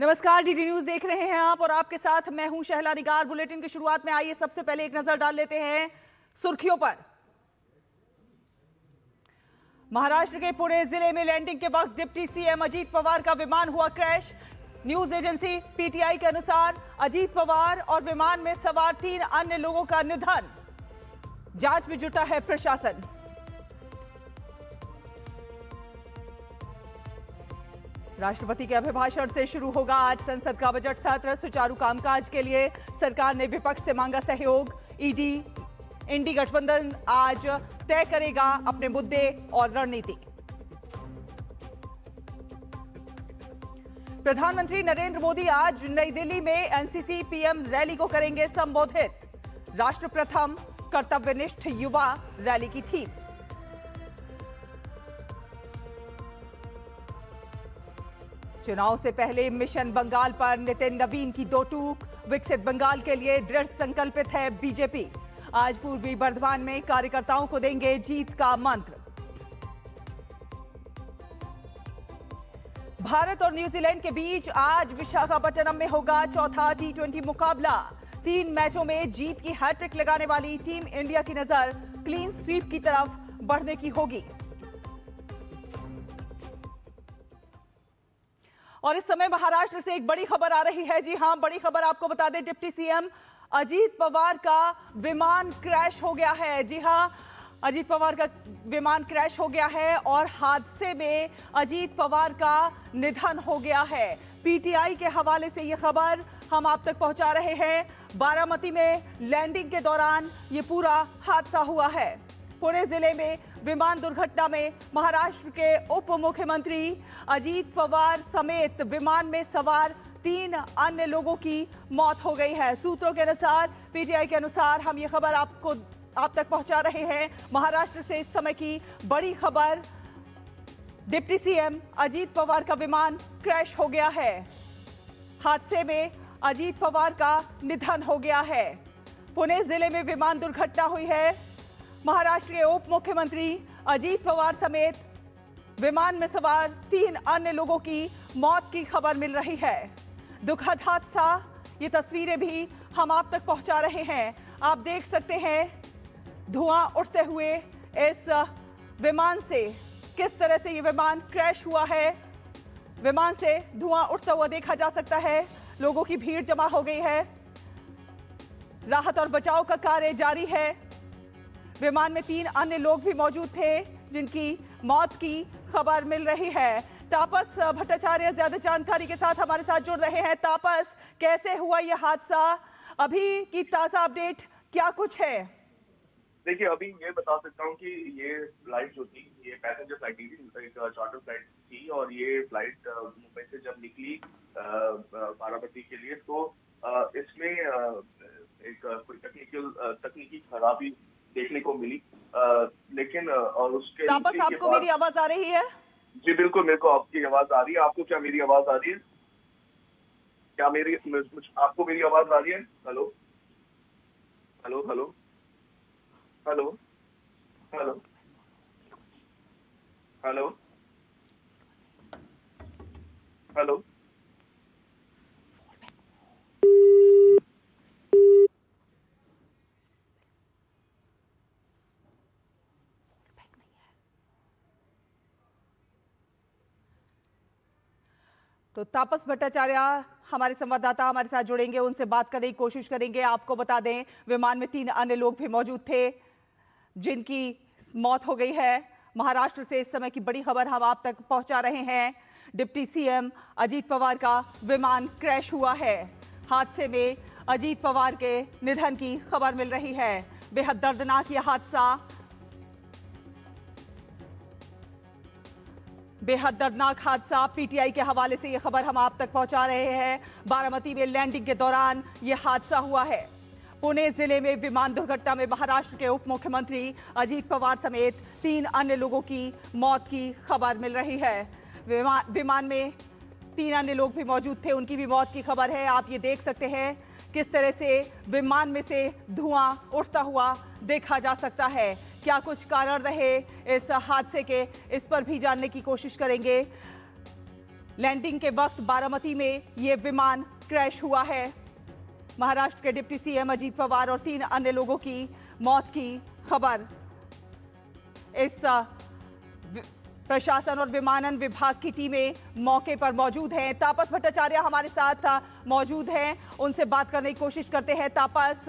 नमस्कार, DD news देख रहे हैं आप और आपके साथ मैं हूं शहला निगार। बुलेटिन की शुरुआत में आइए सबसे पहले एक नजर डाल लेते हैं सुर्खियों पर। महाराष्ट्र के पुणे जिले में लैंडिंग के वक्त डिप्टी सीएम अजीत पवार का विमान हुआ क्रैश। न्यूज एजेंसी पीटीआई के अनुसार अजीत पवार और विमान में सवार 3 अन्य लोगों का निधन। जांच में जुटा है प्रशासन। राष्ट्रपति के अभिभाषण से शुरू होगा आज संसद का बजट सत्र। सुचारू कामकाज के लिए सरकार ने विपक्ष से मांगा सहयोग। इंडी गठबंधन आज तय करेगा अपने मुद्दे और रणनीति। प्रधानमंत्री नरेंद्र मोदी आज नई दिल्ली में एनसीसी पीएम रैली को करेंगे संबोधित। राष्ट्र प्रथम कर्तव्यनिष्ठ युवा रैली की थीम। चुनाव से पहले मिशन बंगाल पर नितिन नवीन की दो टूक। विकसित बंगाल के लिए दृढ़ संकल्पित है बीजेपी। आज पूर्वी बर्धमान में कार्यकर्ताओं को देंगे जीत का मंत्र। भारत और न्यूजीलैंड के बीच आज विशाखापट्टनम में होगा चौथा टी20 मुकाबला। 3 मैचों में जीत की हैट्रिक लगाने वाली टीम इंडिया की नजर क्लीन स्वीप की तरफ बढ़ने की होगी। और इस समय महाराष्ट्र से एक बड़ी खबर आ रही है। जी हां, बड़ी खबर आपको बता दें, डिप्टी सीएम अजीत पवार का विमान क्रैश हो गया है। जी हां, अजीत पवार का विमान क्रैश हो गया है और हादसे में अजीत पवार का निधन हो गया है। पीटीआई के हवाले से यह खबर हम आप तक पहुंचा रहे हैं। बारामती में लैंडिंग के दौरान ये पूरा हादसा हुआ है। पुणे जिले में विमान दुर्घटना में महाराष्ट्र के उप मुख्यमंत्री अजीत पवार समेत विमान में सवार 3 अन्य लोगों की मौत हो गई है। सूत्रों के अनुसार, पीटीआई के अनुसार हम ये खबर आप तक पहुंचा रहे हैं। महाराष्ट्र से इस समय की बड़ी खबर, डिप्टी सीएम अजीत पवार का विमान क्रैश हो गया है। हादसे में अजीत पवार का निधन हो गया है। पुणे जिले में विमान दुर्घटना हुई है। महाराष्ट्र के उप मुख्यमंत्री अजीत पवार समेत विमान में सवार 3 अन्य लोगों की मौत की खबर मिल रही है। दुखद हादसा, ये तस्वीरें भी हम आप तक पहुंचा रहे हैं। आप देख सकते हैं धुआं उठते हुए इस विमान से, किस तरह से ये विमान क्रैश हुआ है। विमान से धुआं उठता हुआ देखा जा सकता है। लोगों की भीड़ जमा हो गई है। राहत और बचाव का कार्य जारी है। विमान में 3 अन्य लोग भी मौजूद थे जिनकी मौत की खबर मिल रही है। तापस भट्टाचार्य ज्यादा जानकारी के साथ हमारे साथ जुड़ रहे हैं। तापस, कैसे हुआ यह हादसा? अभी की ताजा अपडेट क्या कुछ है? देखिए, अभी ये बता सकता हूँ कि ये फ्लाइट जो थी, ये पैसेंजर फ्लाइट थी, एक चार्टर फ्लाइट थी और ये फ्लाइट मुंबई से जब निकली बारामती के लिए, तो इसमें एक कोई तकनीकी खराबी देखने को मिली, लेकिन और उसके तापस, आपको मेरी आवाज आ रही है? जी बिल्कुल, मेरे को आपकी आवाज आ रही है। आपको क्या मेरी आवाज आ रही है? क्या आपको मेरी आवाज आ रही है? Hello hello hello hello hello hello hello तो तापस भट्टाचार्य हमारे संवाददाता हमारे साथ जुड़ेंगे, उनसे बात करने की कोशिश करेंगे। आपको बता दें, विमान में 3 अन्य लोग भी मौजूद थे जिनकी मौत हो गई है। महाराष्ट्र से इस समय की बड़ी खबर हम आप तक पहुंचा रहे हैं। डिप्टी सीएम अजीत पवार का विमान क्रैश हुआ है। हादसे में अजीत पवार के निधन की खबर मिल रही है। बेहद दर्दनाक यह हादसा, बेहद दर्दनाक हादसा। पीटीआई के हवाले से यह खबर हम आप तक पहुंचा रहे हैं। बारामती में लैंडिंग के दौरान यह हादसा हुआ है। पुणे जिले में विमान दुर्घटना में महाराष्ट्र के उप मुख्यमंत्री अजीत पवार समेत 3 अन्य लोगों की मौत की खबर मिल रही है। विमान में 3 अन्य लोग भी मौजूद थे, उनकी भी मौत की खबर है। आप ये देख सकते हैं किस तरह से विमान में से धुआं उठता हुआ देखा जा सकता है। क्या कुछ कारण रहे इस हादसे के, इस पर भी जानने की कोशिश करेंगे। लैंडिंग के वक्त बारामती में ये विमान क्रैश हुआ है। महाराष्ट्र के डिप्टी सीएम अजीत पवार और 3 अन्य लोगों की मौत की खबर। इस प्रशासन और विमानन विभाग की टीमें मौके पर मौजूद हैं। तापस भट्टाचार्य हमारे साथ मौजूद हैं, उनसे बात करने की कोशिश करते हैं। तापस,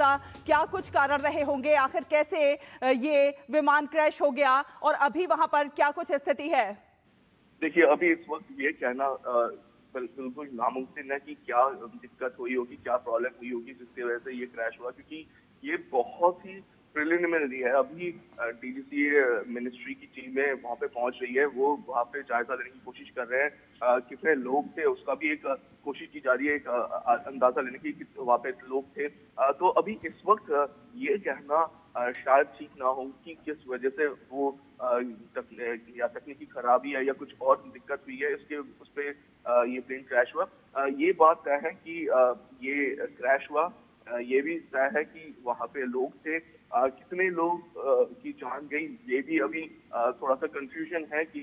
क्या कुछ कारण रहे होंगे, आखिर कैसे ये विमान क्रैश हो गया और अभी वहां पर क्या कुछ स्थिति है? देखिए, अभी इस वक्त ये कहना बिल्कुल नामुमकिन है कि क्या दिक्कत हुई होगी, क्या प्रॉब्लम हुई होगी जिसकी वजह से ये क्रैश हुआ, क्योंकि ये बहुत ही प्रिलिमिनरी है। अभी डीजीसीए मिनिस्ट्री की टीमें वहां पे पहुंच रही है, वो वहां पे जायजा लेने की कोशिश कर रहे हैं। कितने लोग थे उसका भी एक कोशिश की जा रही है, एक अंदाजा लेने की कि वहां पे लोग थे। तो अभी इस वक्त ये कहना शायद ठीक ना हो कि किस वजह से वो तकनीकी खराबी है या कुछ और दिक्कत हुई है, इसके उस पे ये प्लेन क्रैश हुआ। ये बात तय है कि ये क्रैश हुआ। ये भी तय है कि वहां पे लोग थे। कितने लोग की जान गई ये भी अभी थोड़ा सा कंफ्यूजन है कि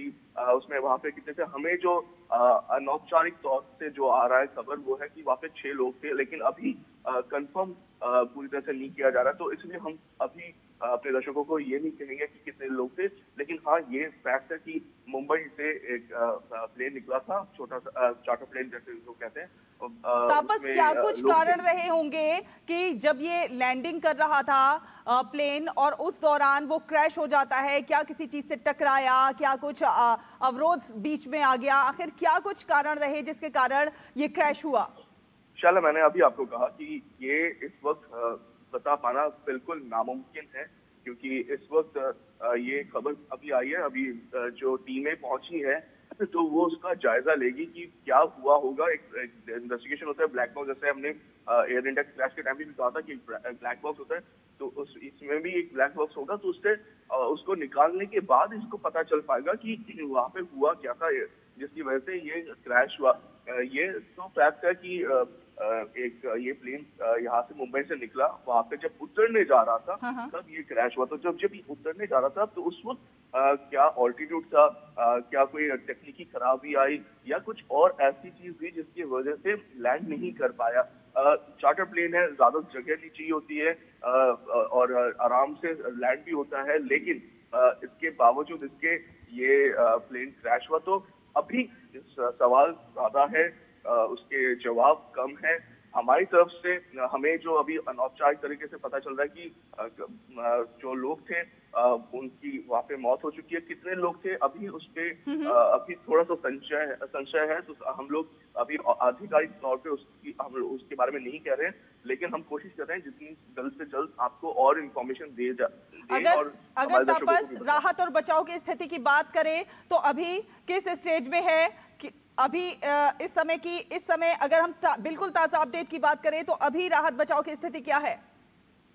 उसमें वहां पे कितने थे। हमें जो अनौपचारिक तौर से जो आ रहा है खबर वो है कि वहां पे 6 लोग थे, लेकिन अभी कंफर्म पूरी तरह से नहीं किया जा रहा। तो इसलिए हम अभी अपने दर्शकों को ये नहीं कहेंगे कि कितने लोग थे, लेकिन हाँ ये फैक्ट है कि मुंबई से एक प्लेन निकला था, छोटा सा चार्टर प्लेन जैसे लोग कहते हैं। तापस, उसमें क्या कुछ लोग थे। कारण रहे होंगे कि जब ये लैंडिंग कर रहा था प्लेन और उस दौरान वो क्रैश हो जाता है? क्या किसी चीज से टकराया, क्या कुछ अवरोध बीच में आ गया? आखिर क्या कुछ कारण रहे जिसके कारण ये क्रैश हुआ? शाला, मैंने अभी आपको कहा कि ये इस वक्त बता पाना बिल्कुल नामुमकिन है, क्योंकि इस वक्त ये खबर अभी आई है। अभी जो टीमें पहुंची है तो वो उसका जायजा लेगी कि क्या हुआ होगा। एक इन्वेस्टिगेशन होता है, ब्लैक बॉक्स, जैसे हमने एयर इंडिया क्रैश के टाइम भी कहा था कि ब्लैक बॉक्स होता है, तो उस इसमें भी एक ब्लैक बॉक्स होगा। तो उससे उसको निकालने के बाद इसको पता चल पाएगा कि वहां पे हुआ क्या था, जिसकी वजह से ये क्रैश हुआ। ये तो फैक्ट है कि एक ये प्लेन यहाँ से मुंबई से निकला, वहां पे जब उतरने जा रहा था हाँ, हाँ। तब ये क्रैश हुआ। तो जब ये उतरने जा रहा था तो उस वक्त क्या ऑल्टीट्यूड था, क्या कोई तकनीकी खराबी आई या कुछ और ऐसी चीज हुई जिसकी वजह से लैंड नहीं कर पाया। चार्टर प्लेन है, ज्यादा जगह नहीं चाहिए होती है और आराम से लैंड भी होता है, लेकिन इसके बावजूद इसके ये प्लेन क्रैश हुआ। तो अभी इस सवाल ज्यादा है, उसके जवाब कम है। हमारी तरफ से हमें जो अभी अनौपचारिक तरीके से पता चल रहा है कि जो लोग थे उनकी वहां पे मौत हो चुकी है। कितने लोग थे अभी उस पे अभी थोड़ा सा संशय है। तो हम लोग अभी आधिकारिक तौर पे हम लोग उसके बारे में नहीं कह रहे हैं, लेकिन हम कोशिश कर रहे हैं जितनी जल्द से जल्द आपको और इन्फॉर्मेशन दे अगर और अगर हमारे दर्शकों को तापस, भी बताएं। राहत और बचाव की स्थिति की बात करें तो अभी किस स्टेज में है? कि अभी इस समय अगर हम बिल्कुल ताजा अपडेट की बात करें तो अभी राहत बचाव की स्थिति क्या है?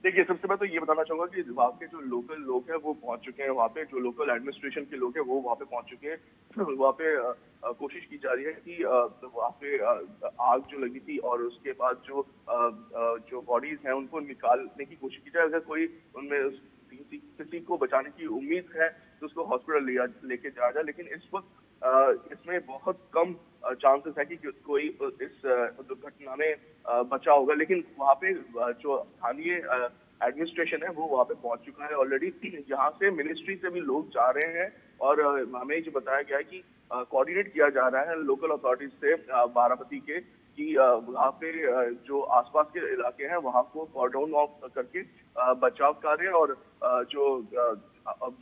देखिए, सबसे पहले तो ये बताना चाहूंगा कि वहाँ के जो लोकल लोग हैं वो पहुंच चुके हैं। वहाँ पे जो लोकल एडमिनिस्ट्रेशन के लोग हैं वो वहाँ पे पहुंच चुके हैं। वहाँ पे कोशिश की जा रही है कि वहाँ पे आग जो लगी थी और उसके बाद जो बॉडीज हैं उनको निकालने की कोशिश की जाए। अगर कोई उनमें किसी को बचाने की उम्मीद है तो उसको हॉस्पिटल लेके जाया जाए, लेकिन इस वक्त इसमें बहुत कम चांसेस है कि कोई इस दुर्घटना में बचा होगा। लेकिन वहाँ पे जो स्थानीय एडमिनिस्ट्रेशन है वो वहाँ पे पहुंच चुका है ऑलरेडी। यहाँ से मिनिस्ट्री से भी लोग जा रहे हैं और हमें जो बताया गया है कि कोऑर्डिनेट किया जा रहा है लोकल अथॉरिटीज से बारामती के, कि वहाँ पे जो आसपास के इलाके हैं वहाँ को कॉर्डन ऑफ करके बचाव कार्य और जो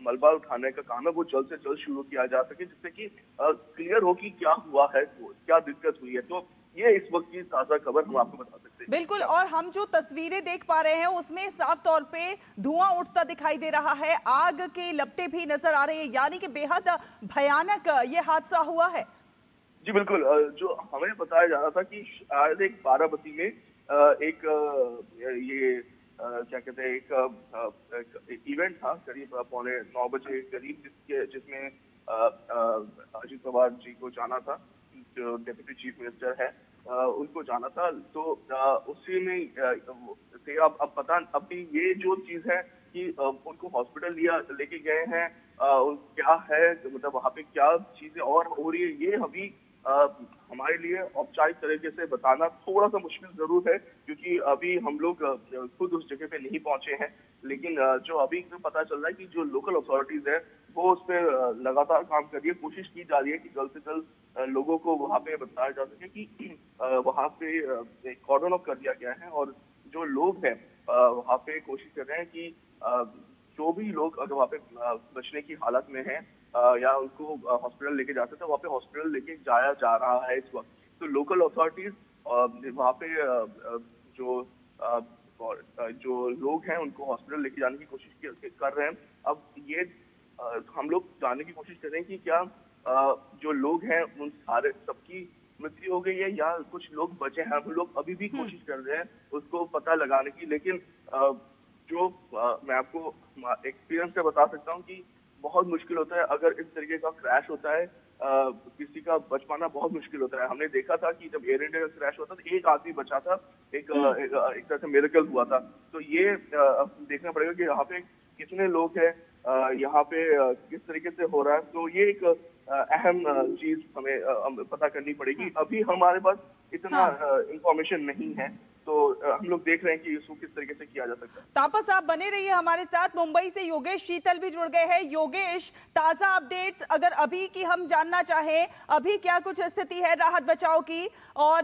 मलबा उठाने का काम है वो जल्द से जल्द शुरू किया जा सके, जिससे कि क्लियर हो कि क्या हुआ है, क्या दिक्कत हुई है। तो ये इस वक्त की ताजा खबर हम आपको बता सकते हैं। बिल्कुल, और हम जो तस्वीरें देख पा रहे हैं उसमें साफ तौर पे धुआं उठता दिखाई दे रहा है, आग की लपटें भी नजर आ रही है, यानी कि बेहद भयानक ये हादसा हुआ है। जी बिल्कुल। जो हमें बताया जा रहा था कि शायद एक बारामती में एक ये क्या कहते हैं एक इवेंट था करीब 9:15 करीब, जिसमें अजित पवार जी को जाना था, जो डेप्यूटी चीफ मिनिस्टर है उनको जाना था। तो उसी में थे। अब पता अभी ये जो चीज है कि उनको हॉस्पिटल लेके गए हैं, क्या है मतलब वहाँ पे क्या चीजें और हो रही है ये अभी हमारे लिए औपचारिक तरीके से बताना थोड़ा सा मुश्किल जरूर है, क्योंकि अभी हम लोग खुद उस जगह पे नहीं पहुंचे हैं। लेकिन जो अभी तो पता चल रहा है कि जो लोकल अथॉरिटीज है वो उस पर लगातार काम कर रही है, कोशिश की जा रही है कि जल्द से जल्द लोगों को वहाँ पे बताया जा सके कि वहाँ पे एक कॉर्डन ऑफ कर दिया गया है, और जो लोग हैं वहाँ पे कोशिश कर रहे हैं कि जो भी लोग अगर वहाँ पे बचने की हालत में हैं या उनको हॉस्पिटल लेके जा सकते हैं, वहाँ पे हॉस्पिटल लेके जाया जा रहा है इस वक्त। तो लोकल अथॉरिटीज वहाँ पे जो अ, जो लोग हैं उनको हॉस्पिटल लेके जाने की कोशिश कर रहे हैं। अब ये हम लोग जानने की कोशिश कर रहे हैं कि क्या जो लोग हैं उन सारे सबकी मृत्यु हो गई है या कुछ लोग बचे हैं। हम लोग अभी भी कोशिश कर रहे हैं उसको पता लगाने की, लेकिन मैं आपको एक्सपीरियंस से बता सकता हूँ कि बहुत मुश्किल होता है अगर इस तरीके का क्रैश होता है। किसी का बच पाना बहुत मुश्किल होता है। हमने देखा था कि जब एयर इंडिया का क्रैश हुआ था तो एक आदमी बचा था, एक तरह से मिरेकल हुआ था। तो ये देखना पड़ेगा कि यहाँ पे कितने लोग हैं, यहाँ पे किस तरीके से हो रहा है। तो ये एक अहम चीज हमें पता करनी पड़ेगी। अभी हमारे पास इतना हाँ, इंफॉर्मेशन नहीं है, तो हम लोग देख रहे हैं कि इसको किस तरीके से किया जा सकता है। तापस आप बने रहिए हमारे साथ। मुंबई से योगेश शीतल भी जुड़ गए हैं। योगेश, ताजा अपडेट्स अगर अभी की हम जानना चाहें, अभी क्या कुछ स्थिति है राहत बचाव की, और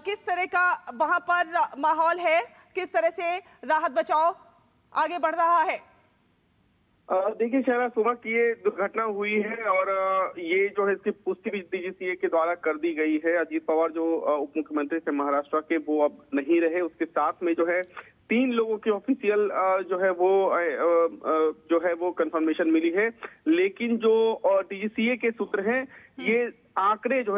किस तरह का वहां पर माहौल है, किस तरह से राहत बचाव आगे बढ़ रहा है? देखिए शहरा, सुबह की ये दुर्घटना हुई है और ये जो है इसकी पुष्टि भी डीजीसीए के द्वारा कर दी गई है। अजीत पवार जो उप मुख्यमंत्री थे महाराष्ट्र के, वो अब नहीं रहे। उसके साथ में जो है 3 लोगों की ऑफिशियल जो है वो कंफर्मेशन मिली है। लेकिन जो डीजीसीए के सूत्र हैं, ये आंकड़े जो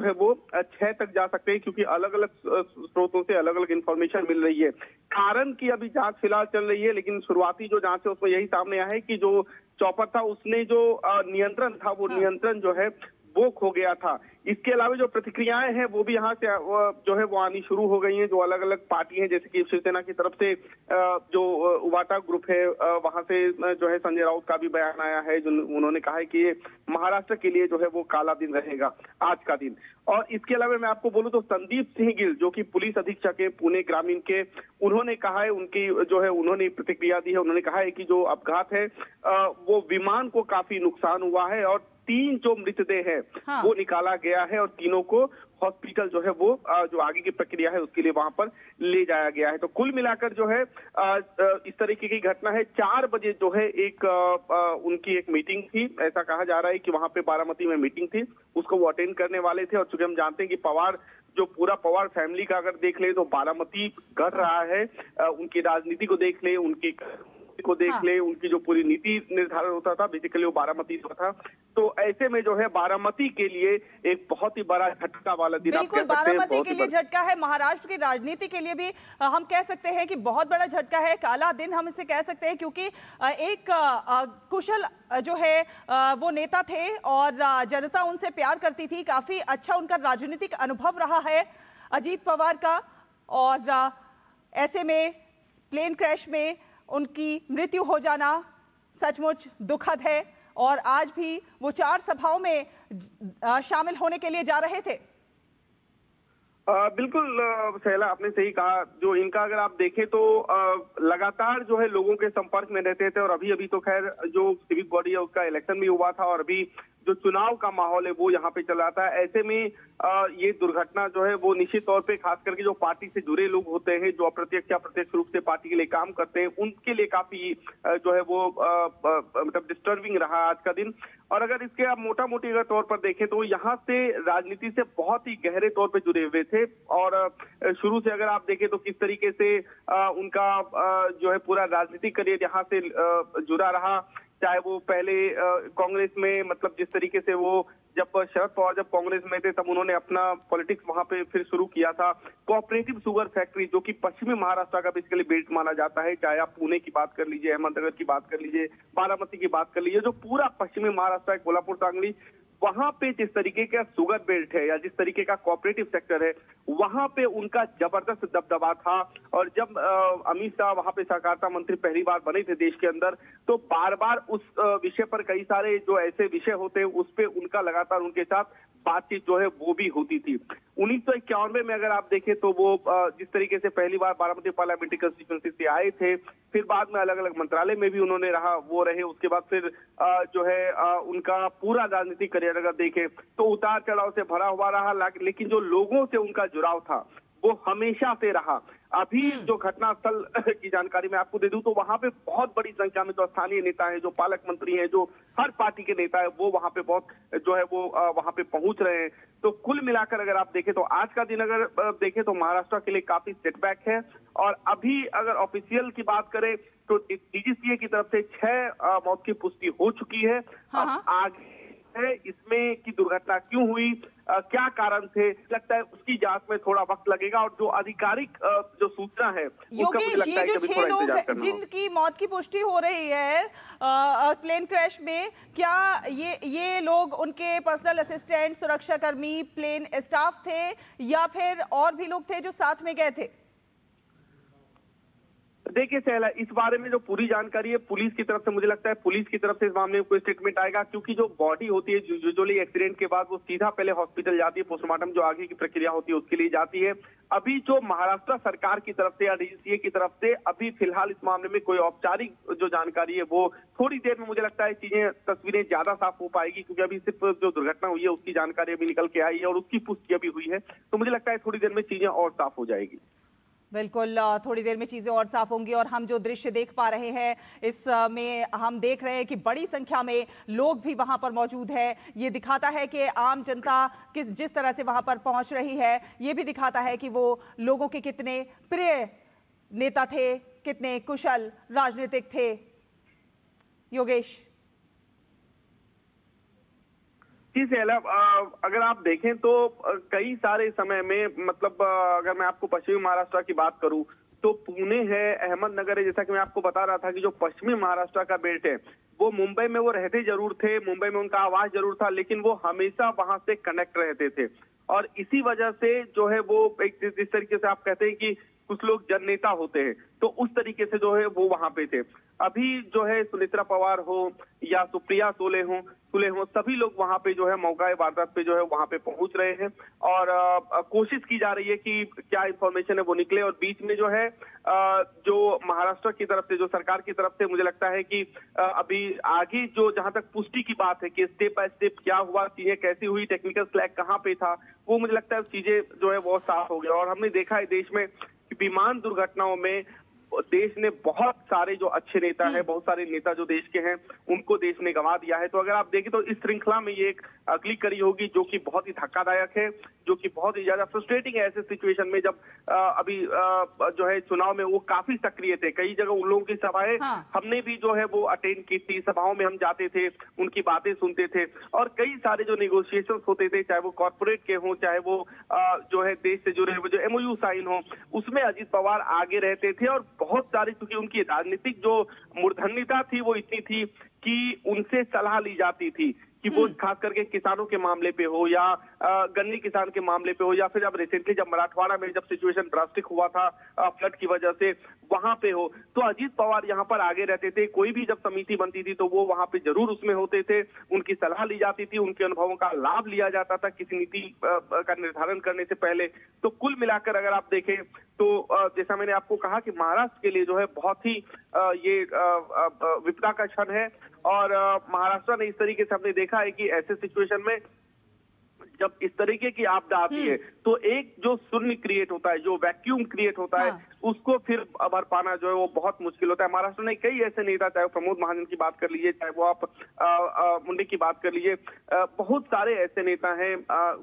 है वो 6 तक जा सकते हैं, क्योंकि अलग अलग स्रोतों से अलग अलग इंफॉर्मेशन मिल रही है। कारण की अभी जांच फिलहाल चल रही है, लेकिन शुरुआती जो जांच है उसमें यही सामने आया है कि जो चॉपर था उसने जो नियंत्रण था वो नियंत्रण जो है वो खो गया था। इसके अलावा जो प्रतिक्रियाएं हैं वो भी यहाँ से जो है वो आनी शुरू हो गई हैं। जो अलग अलग पार्टी हैं, जैसे कि शिवसेना की तरफ से जो उवाटा ग्रुप है, वहां से जो है संजय राउत का भी बयान आया है, जो उन्होंने कहा है कि ये महाराष्ट्र के लिए जो है वो काला दिन रहेगा आज का दिन। और इसके अलावा मैं आपको बोलूं तो संदीप सिंह गिल, जो कि पुलिस अधीक्षक है पुणे ग्रामीण के, उन्होंने कहा है, उनकी जो है उन्होंने प्रतिक्रिया दी है। उन्होंने कहा है कि जो अपघात है वो विमान को काफी नुकसान हुआ है और 3 जो मृतदेह है हाँ। वो निकाला गया है और तीनों को हॉस्पिटल जो है वो जो आगे की प्रक्रिया है उसके लिए वहां पर ले जाया गया है। तो कुल मिलाकर जो है इस तरीके की घटना है। 4 बजे जो है एक उनकी एक मीटिंग थी। ऐसा कहा जा रहा है कि वहां पे बारामती में मीटिंग थी, उसको वो अटेंड करने वाले थे। और चूंकि हम जानते हैं कि पवार जो पूरा पवार फैमिली का अगर देख ले तो बारामती गढ़ रहा है। उनकी राजनीति को देख ले, उनकी को देख ले, उनकी जो पूरी नीति निर्धारण होता था बेसिकली वो बारामती से था। तो ऐसे में जो है बारामती के लिए एक बहुत ही बड़ा झटका वाला दिन, बिल्कुल बारामती के लिए झटका है। महाराष्ट्र की राजनीति के लिए भी हम कह सकते हैं कि बहुत बड़ा झटका है, काला दिन हम इसे कह सकते हैं, क्योंकि एक कुशल जो है वो नेता थे और जनता उनसे प्यार करती थी। काफी अच्छा उनका राजनीतिक अनुभव रहा है अजीत पवार का, और ऐसे में प्लेन क्रैश में उनकी मृत्यु हो जाना सचमुच दुखद है। और आज भी वो 4 सभाओं में शामिल होने के लिए जा रहे थे। बिल्कुल शैला, आपने सही कहा। जो इनका अगर आप देखें तो लगातार जो है लोगों के संपर्क में रहते थे। और अभी तो खैर जो सिविक बॉडी है उसका इलेक्शन भी हुआ था और अभी जो चुनाव का माहौल है वो यहाँ पे चल रहा था। ऐसे में ये दुर्घटना जो है वो निश्चित तौर पे खास करके जो पार्टी से जुड़े लोग होते हैं, जो अप्रत्यक्ष या प्रत्यक्ष रूप से पार्टी के लिए काम करते हैं, उनके लिए काफी जो है वो मतलब डिस्टर्बिंग रहा आज का दिन। और अगर इसके आप मोटा मोटी अगर तौर पर देखें तो यहाँ से राजनीति से बहुत ही गहरे तौर पर जुड़े हुए थे। और शुरू से अगर आप देखें तो किस तरीके से उनका जो है पूरा राजनीतिक करियर यहाँ से जुड़ा रहा। चाहे वो पहले कांग्रेस में, मतलब जिस तरीके से वो जब शरद पवार जब कांग्रेस में थे तब उन्होंने अपना पॉलिटिक्स वहां पे फिर शुरू किया था। कोऑपरेटिव शुगर फैक्ट्री जो कि पश्चिमी महाराष्ट्र का बेसिकली बेल्ट माना जाता है, चाहे आप पुणे की बात कर लीजिए, अहमदनगर की बात कर लीजिए, बारामती की बात कर लीजिए, जो पूरा पश्चिमी महाराष्ट्र है, कोल्हापुर, सांगली, वहां पे जिस तरीके का शुगर बेल्ट है या जिस तरीके का कोऑपरेटिव सेक्टर है, वहां पे उनका जबरदस्त दबदबा था। और जब अमित शाह वहां पे सहकारिता मंत्री पहली बार बने थे देश के अंदर, तो बार बार उस विषय पर कई सारे जो ऐसे विषय होते हैं उस पे उनका लगातार उनके साथ बातचीत जो है वो भी होती थी। 1991 में अगर आप देखें तो वो जिस तरीके से पहली बार बारामती पार्लियामेंट्री कंस्टिट्यूंसी से आए थे, फिर बाद में अलग अलग मंत्रालय में भी उन्होंने रहे। उसके बाद फिर जो है उनका पूरा राजनीतिक करियर अगर देखें तो उतार चढ़ाव से भरा हुआ रहा, लेकिन जो लोगों से उनका जुड़ाव था वो हमेशा से रहा। अभी जो घटनास्थल की जानकारी मैं आपको दे दूं तो वहां पे बहुत बड़ी संख्या में जो स्थानीय नेता हैं, जो पालक मंत्री हैं, जो हर पार्टी के नेता है, वो वहां पे बहुत जो है वो वहां पे पहुंच रहे हैं। तो कुल मिलाकर अगर आप देखें तो आज का दिन अगर देखें तो महाराष्ट्र के लिए काफी सेटबैक है। और अभी अगर ऑफिशियल की बात करें तो डीजीसीए की तरफ से 6 मौत की पुष्टि हो चुकी है। अब आगे है इसमें कि दुर्घटना क्यों हुई, क्या कारण थे, लगता है उसकी जांच में थोड़ा वक्त लगेगा। और जो आधिकारिक जो सूचना है योगेश, ये जो 6 लोग जिनकी मौत की पुष्टि हो रही है प्लेन क्रैश में, क्या ये लोग उनके पर्सनल असिस्टेंट, सुरक्षा कर्मी, प्लेन स्टाफ थे या फिर और भी लोग थे जो साथ में गए थे? देखिए सहला, इस बारे में जो पूरी जानकारी है पुलिस की तरफ से, मुझे लगता है पुलिस की तरफ से इस मामले में कोई स्टेटमेंट आएगा, क्योंकि जो बॉडी होती है यूजुअली एक्सीडेंट के बाद वो सीधा पहले हॉस्पिटल जाती है, पोस्टमार्टम जो आगे की प्रक्रिया होती है उसके लिए जाती है। अभी जो महाराष्ट्र सरकार की तरफ से या डीजीसीए की तरफ से अभी फिलहाल इस मामले में कोई औपचारिक जो जानकारी है वो थोड़ी देर में मुझे लगता है तस्वीरें ज्यादा साफ हो पाएगी, क्योंकि अभी सिर्फ जो दुर्घटना हुई है उसकी जानकारी अभी निकल के आई है और उसकी पुष्टि अभी हुई है। तो मुझे लगता है थोड़ी देर में चीजें और साफ हो जाएगी। बिल्कुल, थोड़ी देर में चीजें और साफ होंगी। और हम जो दृश्य देख पा रहे हैं इसमें हम देख रहे हैं कि बड़ी संख्या में लोग भी वहां पर मौजूद है। ये दिखाता है कि आम जनता जिस तरह से वहां पर पहुंच रही है, ये भी दिखाता है कि वो लोगों के कितने प्रिय नेता थे, कितने कुशल राजनीतिक थे। योगेश जी सहला, अगर आप देखें तो कई सारे समय में, मतलब अगर मैं आपको पश्चिमी महाराष्ट्र की बात करूं तो पुणे है, अहमदनगर है। जैसा कि मैं आपको बता रहा था कि जो पश्चिमी महाराष्ट्र का बेल्ट है वो मुंबई में वो रहते जरूर थे, मुंबई में उनका आवास जरूर था, लेकिन वो हमेशा वहां से कनेक्ट रहते थे। और इसी वजह से जो है वो एक जिस तरीके से आप कहते हैं कि कुछ लोग जननेता होते हैं, तो उस तरीके से जो है वो वहां पे थे। अभी जो है सुनेत्रा पवार हो या सुप्रिया सुले हो, सभी लोग वहां पे जो है मौका वारदात पे जो है वहां पे पहुंच रहे हैं। और कोशिश की जा रही है कि क्या इंफॉर्मेशन है वो निकले। और बीच में जो है जो महाराष्ट्र की तरफ से, जो सरकार की तरफ से, मुझे लगता है कि अभी आगे जो जहां तक पुष्टि की बात है कि स्टेप बाय स्टेप क्या हुआ, चीजें कैसी हुई, टेक्निकल स्लैग कहाँ पे था, वो मुझे लगता है चीजें जो है वो साफ हो गया। और हमने देखा है देश में विमान दुर्घटनाओं में देश ने बहुत सारे जो अच्छे नेता हैं, बहुत सारे नेता जो देश के हैं, उनको देश ने गंवा दिया है। तो अगर आप देखें तो इस श्रृंखला में ये एक अगली कड़ी होगी जो कि बहुत ही धक्कादायक है, जो कि बहुत ही ज्यादा फ्रस्ट्रेटिंग है ऐसे सिचुएशन में जब अभी जो है चुनाव में वो काफी सक्रिय थे। कई जगह उन लोगों की सभाएं हमने भी जो है वो अटेंड की थी, सभाओं में हम जाते थे, उनकी बातें सुनते थे। और कई सारे जो निगोशिएशन होते थे, चाहे वो कॉर्पोरेट के हों, चाहे वो जो है देश से जुड़े हुए जो एमओयू साइन हो, उसमें अजीत पवार आगे रहते थे। और बहुत सारी, क्योंकि उनकी राजनीतिक जो मूर्धन्यता थी वो इतनी थी कि उनसे सलाह ली जाती थी कि वो खास करके किसानों के मामले पे हो या गन्ने किसान के मामले पे हो, या फिर अब रिसेंटली जब मराठवाड़ा में जब सिचुएशन ड्रास्टिक हुआ था फ्लड की वजह से, वहां पे हो, तो अजीत पवार यहाँ पर आगे रहते थे। कोई भी जब समिति बनती थी तो वो वहां पे जरूर उसमें होते थे, उनकी सलाह ली जाती थी, उनके अनुभवों का लाभ लिया जाता था किसी नीति का निर्धारण करने से पहले। तो कुल मिलाकर अगर आप देखें तो जैसा मैंने आपको कहा कि महाराष्ट्र के लिए जो है बहुत ही ये विपदा का क्षण है। और महाराष्ट्र ने इस तरीके से हमने देखा है कि ऐसे सिचुएशन में जब इस तरीके की आपदा आती है तो एक जो शून्य क्रिएट होता है, जो वैक्यूम क्रिएट होता है, उसको फिर भर पाना जो है वो बहुत मुश्किल होता है। महाराष्ट्र ने कई ऐसे नेता, चाहे प्रमोद महाजन की बात कर लीजिए, चाहे वो आप मुंडे की बात कर लीजिए, बहुत सारे ऐसे नेता हैं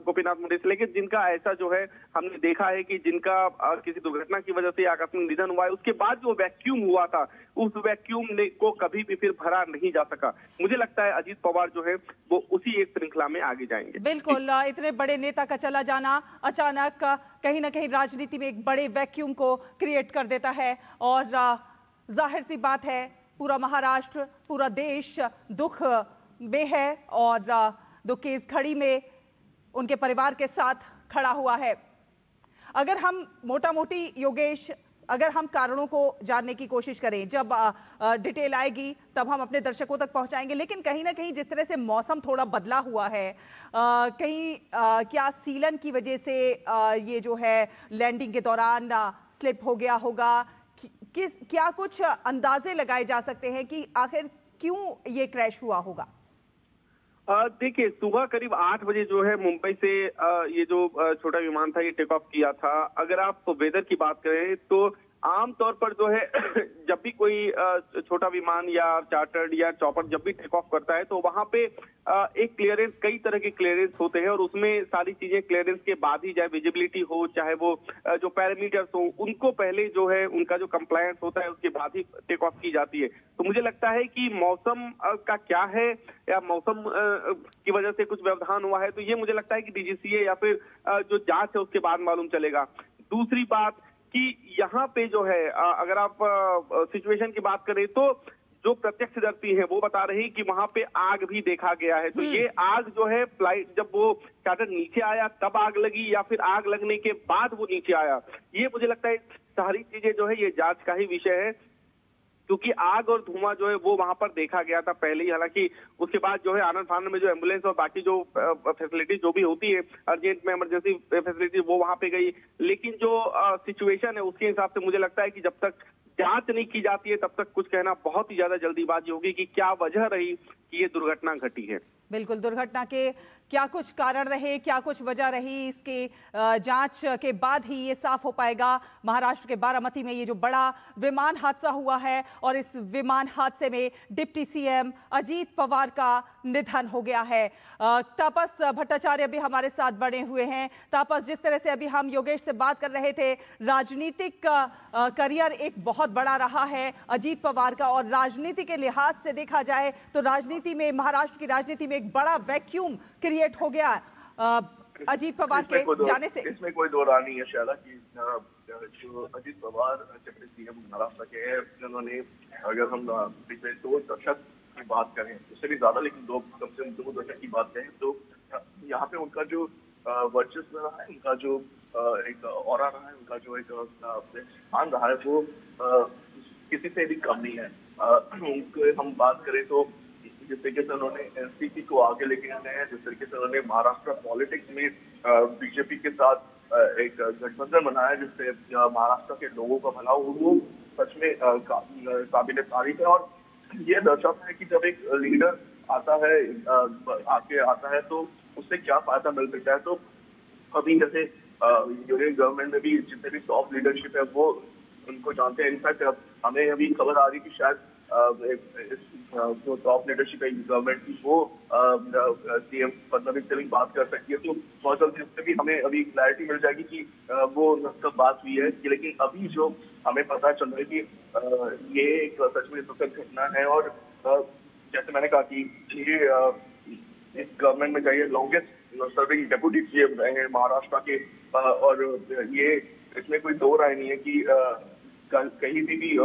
गोपीनाथ मुंडे से लेकर, जिनका ऐसा जो है हमने देखा है कि जिनका किसी दुर्घटना की वजह से आकस्मिक निधन हुआ है, उसके बाद जो वैक्यूम हुआ था उस वैक्यूम को कभी भी फिर भरा नहीं जा सका। मुझे लगता है अजीत पवार जो है वो उसी एक श्रृंखला में आगे जाएंगे। बिल्कुल, इतने बड़े नेता का चला जाना अचानक कहीं ना कहीं राजनीति में एक बड़े वैक्यूम को क्रिएट कर देता है। और जाहिर सी बात है पूरा महाराष्ट्र, पूरा देश दुख में है। और दुख की इस घड़ी में उनके परिवार के साथ खड़ा हुआ है। अगर हम मोटा मोटी योगेश, अगर हम कारणों को जानने की कोशिश करें, जब डिटेल आएगी तब हम अपने दर्शकों तक पहुंचाएंगे, लेकिन कहीं ना कहीं जिस तरह से मौसम थोड़ा बदला हुआ है, कहीं क्या सीलन की वजह से ये जो है लैंडिंग के दौरान स्लिप हो गया होगा, क्या कुछ अंदाजे लगाए जा सकते हैं कि आखिर क्यों ये क्रैश हुआ होगा? देखिए, सुबह करीब 8 बजे जो है मुंबई से ये जो छोटा विमान था ये टेक ऑफ किया था। अगर आप वेदर की बात करें तो आमतौर पर जो है जब भी कोई छोटा विमान या चार्टर्ड या चॉपर जब भी टेक ऑफ करता है तो वहां पे एक क्लियरेंस, कई तरह के क्लियरेंस होते हैं और उसमें सारी चीजें क्लियरेंस के बाद ही, चाहे विजिबिलिटी हो चाहे वो जो पैरामीटर्स हो, उनको पहले जो है उनका जो कंप्लायंस होता है उसके बाद ही टेक ऑफ की जाती है। तो मुझे लगता है कि मौसम का क्या है या मौसम की वजह से कुछ व्यवधान हुआ है, तो ये मुझे लगता है कि डीजीसीए या फिर जो जांच है उसके बाद मालूम चलेगा। दूसरी बात कि यहाँ पे जो है अगर आप सिचुएशन की बात करें तो जो प्रत्यक्षदर्शी हैं वो बता रही कि वहां पे आग भी देखा गया है। तो ये आग जो है फ्लाइट जब वो चार्टर नीचे आया तब आग लगी या फिर आग लगने के बाद वो नीचे आया, ये मुझे लगता है सारी चीजें जो है ये जांच का ही विषय है, क्योंकि आग और धुआं जो है वो वहां पर देखा गया था पहले ही। हालांकि उसके बाद जो है आनंद फानंद में जो एम्बुलेंस और बाकी जो फैसिलिटी जो भी होती है अर्जेंट में इमरजेंसी फैसिलिटी वो वहां पे गई, लेकिन जो सिचुएशन है उसके हिसाब से मुझे लगता है कि जब तक जांच नहीं की जाती है तब तक कुछ कहना बहुत ही ज्यादा जल्दीबाजी होगी कि क्या वजह रही कि ये दुर्घटना घटी है। बिल्कुल, दुर्घटना के क्या कुछ कारण रहे, क्या कुछ वजह रही, इसके जांच के बाद ही ये साफ हो पाएगा। महाराष्ट्र के बारामती में ये जो बड़ा विमान हादसा हुआ है और इस विमान हादसे में डिप्टी सीएम अजीत पवार का निधन हो गया है। तापस भट्टाचार्य भी हमारे साथ बने हुए हैं। तापस, जिस तरह से अभी हम योगेश से बात कर रहे थे, राजनीतिक करियर एक बहुत बड़ा रहा है अजीत पवार का, और राजनीति के लिहाज से देखा जाए तो राजनीति में, महाराष्ट्र की राजनीति में एक बड़ा वैक्यूम क्रिएट हो गया अजीत पवार के जाने से। इसमें कोई दो राय नहीं है शैला की जो अजीत पवार डिप्टी सीएम महाराष्ट्र के हैं, उन्होंने, अगर हम पिछले 2 दशक की बात करें, उससे भी ज्यादा, लेकिन कम से कम 2 दशक की बात करें तो यहाँ पे उनका जो वर्चस्व रहा है, उनका जो एक ऑरा रहा है, उनका जो एक स्थान रहा है वो किसी से भी कम नहीं है। उनके हम बात करें तो जिस तरीके से उन्होंने एनसीपी को आगे लेके गए हैं, जिस तरीके से उन्होंने महाराष्ट्र पॉलिटिक्स में बीजेपी के साथ एक गठबंधन बनाया जिससे महाराष्ट्र के लोगों का भला हो, वो सच में काबिल तारीफ है। और ये दर्शाता है कि जब एक लीडर आता है तो उससे क्या फायदा मिल सकता है। तो अभी जैसे यूनियन गवर्नमेंट में भी जितने भी टॉप लीडरशिप है वो उनको जानते हैं। इनफैक्ट हमें अभी खबर आ रही कि शायद जो टॉप लीडरशिप है गवर्नमेंट की वो सीएम फडणवीस से भी बात कर सकती है, तो बहुत जल्दी उससे भी हमें अभी क्लैरिटी मिल जाएगी कि वो कब बात हुई है। लेकिन अभी जो हमें पता चल रहा है कि ये एक सच में दुखद घटना है, और जैसे मैंने कहा कि ये इस गवर्नमेंट में चाहिए लॉन्गेस्ट सर्विंग डेप्यूटी सीएम रहे हैं महाराष्ट्र के, और ये इसमें कोई दो राय नहीं है कि कहीं भी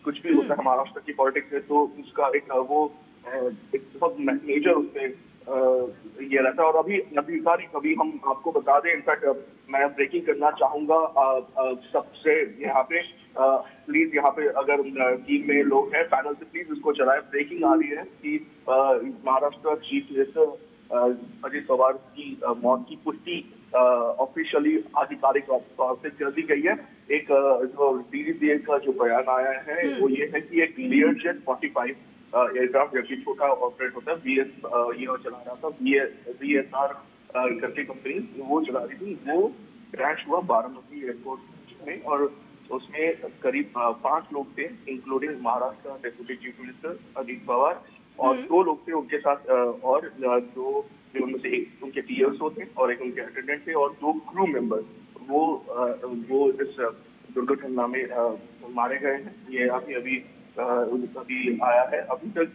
कुछ भी होता है महाराष्ट्र की पॉलिटिक्स में तो उसका एक बहुत मेजर उसमें ये रहता है। और अभी तारीख अभी हम आपको बता दें, इनफैक्ट मैं ब्रेकिंग करना चाहूंगा सबसे यहाँ पे, प्लीज यहाँ पे अगर टीम में लोग हैं पैनल से प्लीज उसको चलाएं। ब्रेकिंग आ रही है कि महाराष्ट्र चीफ मिनिस्टर अजीत पवार की मौत की पुष्टि ऑफिशियली आधिकारिक तौर से कर दी गई है। एक जो डीजीसीए का जो बयान आया है वो ये है कि एक लियरजेट 45 एयरक्राफ्ट जबकि छोटा ऑपरेट होता है ये चला रहा था VSR करके कंपनी वो चला रही थी, वो क्रैश हुआ बारामती एयरपोर्ट में, और उसमें करीब 5 लोग थे including Maharashtra deputy chief minister Ajit Pawar, और 2 लोग थे उनके साथ, और दो उनमें से एक उनके टीएसओ थे और एक उनके अटेंडेंट थे, और 2 क्रू मेंबर वो इस दुर्घटना में मारे गए हैं। ये अभी आया है। अभी तक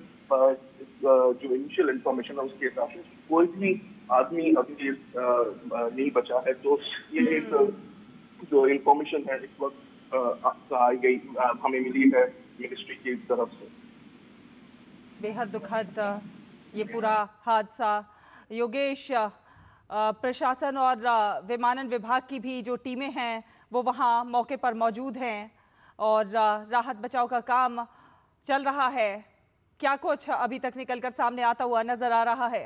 जो इनिशियल इंफॉर्मेशन है उसके हिसाब से कोई भी आदमी अभी नहीं बचा है। तो ये एक जो इंफॉर्मेशन है इस वक्त आई गई हमें मिली है मिनिस्ट्री की तरफ से। बेहद दुखद ये पूरा हादसा योगेश, प्रशासन और विमानन विभाग की भी जो टीमें हैं वो वहां मौके पर मौजूद हैं और राहत बचाव का काम चल रहा है। क्या कुछ अभी तक निकलकर सामने आता हुआ नजर आ रहा है?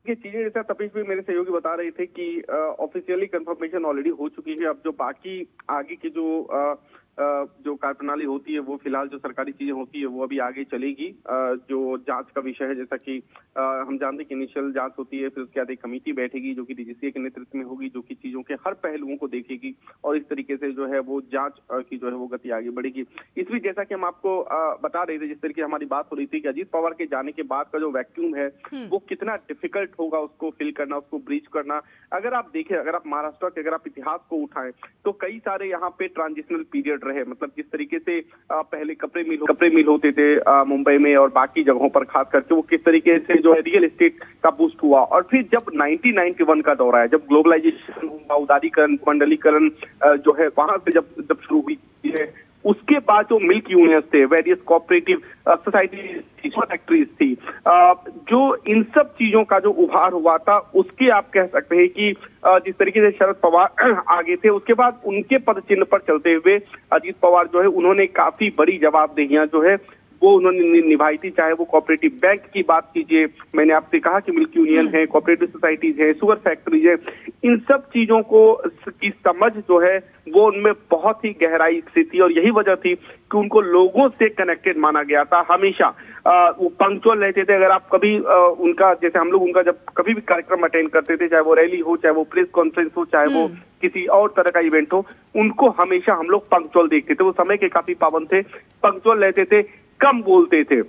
ये चीजें जैसा तपीश भी मेरे सहयोगी बता रहे थे कि ऑफिशियली कंफर्मेशन ऑलरेडी हो चुकी है। अब जो बाकी आगे की जो कार्यप्रणाली होती है वो फिलहाल जो सरकारी चीजें होती है वो अभी आगे चलेगी। जो जांच का विषय है, जैसा कि हम जानते हैं कि इनिशियल जांच होती है, फिर उसके बाद एक कमेटी बैठेगी जो कि डीजीसीए के नेतृत्व में होगी, जो कि चीजों के हर पहलुओं को देखेगी और इस तरीके से जो है वो जांच की जो है वो गति आगे बढ़ेगी। इस बीच जैसा कि हम आपको बता रहे थे, जिस तरीके हमारी बात हो रही थी कि अजीत पवार के जाने के बाद का जो वैक्यूम है वो कितना डिफिकल्ट होगा उसको फिल करना, उसको ब्रीच करना। अगर आप देखें, अगर आप महाराष्ट्र के अगर आप इतिहास को उठाएं तो कई सारे यहाँ पे ट्रांजिशनल पीरियड रहे। मतलब जिस तरीके से पहले कपड़े मिल होते थे मुंबई में और बाकी जगहों पर, खास करके वो किस तरीके से जो है रियल एस्टेट का बूस्ट हुआ। और फिर जब 1991 का दौरा है, जब ग्लोबलाइजेशन हुआ, उदारीकरण, मंडलीकरण जो है वहां से जब शुरू हुई है, उसके बाद जो मिल्क यूनियंस थे, वेरियस कोऑपरेटिव सोसाइटी, फैक्ट्रीज थी, जो इन सब चीजों का जो उभार हुआ था, उसके आप कह सकते हैं कि जिस तरीके से शरद पवार आगे थे, उसके बाद उनके पद चिन्ह पर चलते हुए अजीत पवार जो है उन्होंने काफी बड़ी जवाबदेहियां जो है वो उन्होंने निभाई थी। चाहे वो कोऑपरेटिव बैंक की बात कीजिए, मैंने आपसे कहा कि मिल्क यूनियन है, कोऑपरेटिव सोसाइटीज है, शुगर फैक्ट्रीज है, इन सब चीजों को की समझ जो है वो उनमें बहुत ही गहराई से थी और यही वजह थी कि उनको लोगों से कनेक्टेड माना गया था। हमेशा वो पंक्चुअल रहते थे। अगर आप कभी उनका, जैसे हम लोग उनका जब कभी भी कार्यक्रम अटेंड करते थे, चाहे वो रैली हो, चाहे वो प्रेस कॉन्फ्रेंस हो, चाहे वो किसी और तरह का इवेंट हो, उनको हमेशा हम लोग पंक्चुअल देखते थे। वो समय के काफी पाबंद थे, पंक्चुअल रहते थे, कम बोलते थे।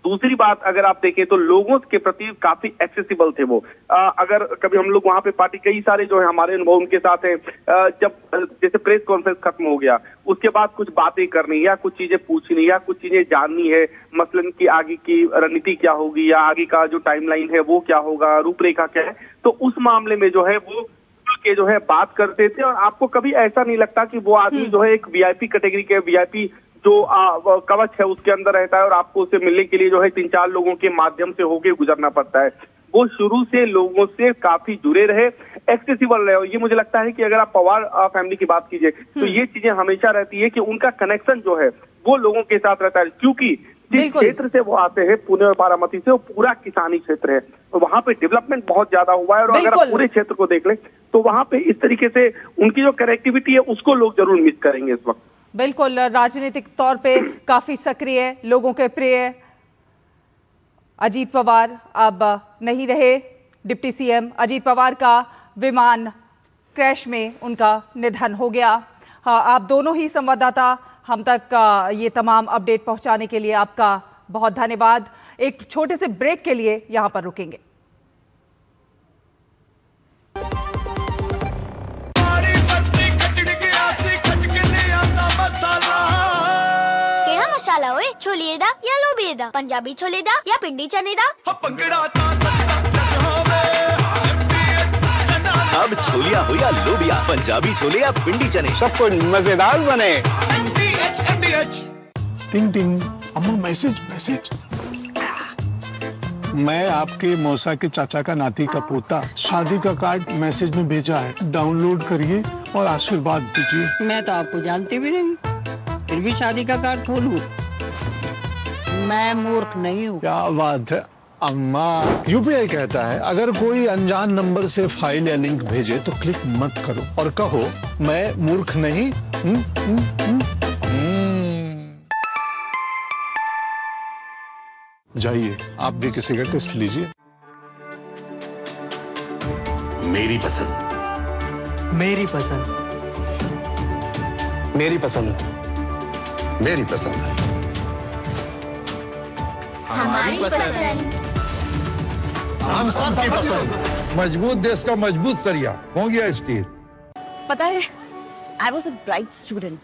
दूसरी बात अगर आप देखें तो लोगों के प्रति काफी एक्सेसिबल थे वो। अगर कभी हम लोग वहां पे पार्टी, कई सारे जो है हमारे अनुभव उनके साथ है, जब जैसे प्रेस कॉन्फ्रेंस खत्म हो गया उसके बाद कुछ बातें करनी या कुछ चीजें पूछनी या कुछ चीजें जाननी है, मसलन की आगे की रणनीति क्या होगी या आगे का जो टाइमलाइन है वो क्या होगा, रूपरेखा क्या है, तो उस मामले में जो है वो के जो है बात करते थे। और आपको कभी ऐसा नहीं लगता कि वो आदमी जो है एक वीआईपी कैटेगरी के, वीआईपी जो कवच है उसके अंदर रहता है और आपको उससे मिलने के लिए जो है 3-4 लोगों के माध्यम से होके गुजरना पड़ता है। वो शुरू से लोगों से काफी जुड़े रहे, एक्सेसिबल रहे। और ये मुझे लगता है कि अगर आप पवार फैमिली की बात कीजिए तो ये चीजें हमेशा रहती है कि उनका कनेक्शन जो है वो लोगों के साथ रहता है, क्योंकि जिस क्षेत्र से वो आते हैं, पुणे और बारामती से, वो पूरा किसानी क्षेत्र है, तो वहां पे डेवलपमेंट बहुत ज्यादा हुआ है। और अगर आप पूरे क्षेत्र को देख लें तो वहां पे इस तरीके से उनकी जो कनेक्टिविटी है उसको लोग जरूर मिस करेंगे इस वक्त। बिल्कुल, राजनीतिक तौर पे काफी सक्रिय, लोगों के प्रिय अजीत पवार अब नहीं रहे। डिप्टी सीएम अजीत पवार का विमान क्रैश में उनका निधन हो गया। हाँ, आप दोनों ही संवाददाता हम तक ये तमाम अपडेट पहुंचाने के लिए आपका बहुत धन्यवाद। एक छोटे से ब्रेक के लिए यहां पर रुकेंगे। मसाला ओए, छोले दा या लोबिये दा, पंजाबी छोले दा या पिंडी चने दा। अब छोलिया हो या लोबिया, पंजाबी छोले या पिंडी चने, सब कुछ मजेदार बने। टिंग टिंग, अम्मा मैसेज। मैं आपके मौसा के चाचा का नाती का पोता, शादी का कार्ड मैसेज में भेजा है, डाउनलोड करिए और आशीर्वाद दीजिए। मैं तो आपको जानती भी नहीं, फिर भी शादी का कार्ड खोलूं? मैं मूर्ख नहीं हूँ। क्या बात है अम्मा। यूपीआई कहता है अगर कोई अनजान नंबर से फाइल या लिंक भेजे तो क्लिक मत करो और कहो मैं मूर्ख नहीं। जाइए आप भी किसी का टेस्ट लीजिए। मेरी पसंद, मेरी पसंद, मेरी पसंद, मेरी पसंद, हमारी पसंद, हम सबकी पसंद। मजबूत देश का मजबूत सरिया हो गया स्टील। पता है, I was a bright student.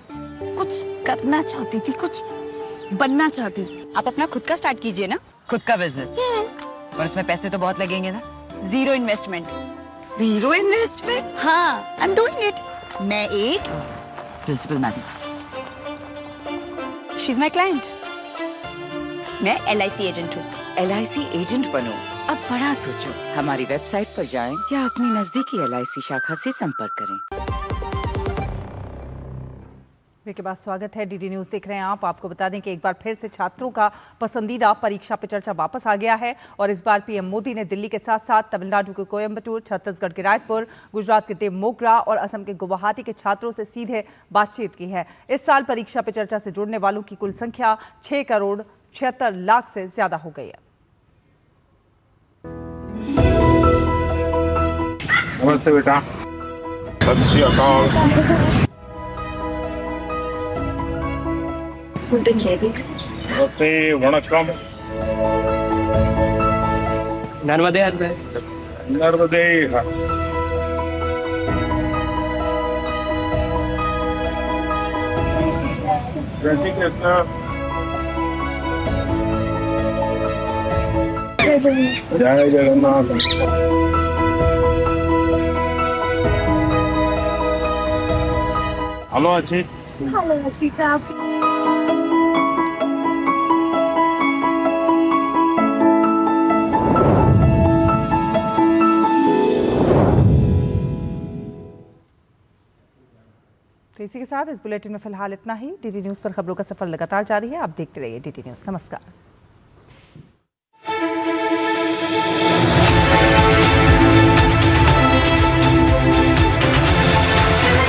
कुछ करना चाहती थी, कुछ बनना चाहती थी। आप अपना खुद का स्टार्ट कीजिए ना। खुद का बिजनेस, और उसमें पैसे तो बहुत लगेंगे ना। Zero investment. Zero investment? हाँ, I'm doing it. मैं एक principal madam, she's my client. मैं LIC एजेंट हूँ। LIC एजेंट बनो, अब बड़ा सोचो। हमारी वेबसाइट पर जाएं या अपनी नजदीकी LIC शाखा से संपर्क करें। के बाद स्वागत है, डीडी न्यूज़ देख रहे हैं आप। आपको बता दें कि एक बार फिर से छात्रों का पसंदीदा परीक्षा पे चर्चा वापस आ गया है और इस बार पीएम मोदी ने दिल्ली के साथ साथ तमिलनाडु के कोयम्बटूर, छत्तीसगढ़ के रायपुर, गुजरात के देवमोगरा और असम के गुवाहाटी के छात्रों से सीधे बातचीत की है। इस साल परीक्षा पे चर्चा से जुड़ने वालों की कुल संख्या 6,76,00,000 से ज्यादा हो गई है। नमस्ते बेटा। वणक्कम। नर्मदे नर्मदे। जय जगन्नाथ। हेलो अच्छी। हेलो अच्छी साहब। तो इसी के साथ इस बुलेटिन में फिलहाल इतना ही। डीडी न्यूज़ पर खबरों का सफर लगातार जारी है। आप देखते रहिए डीडी न्यूज़। नमस्कार।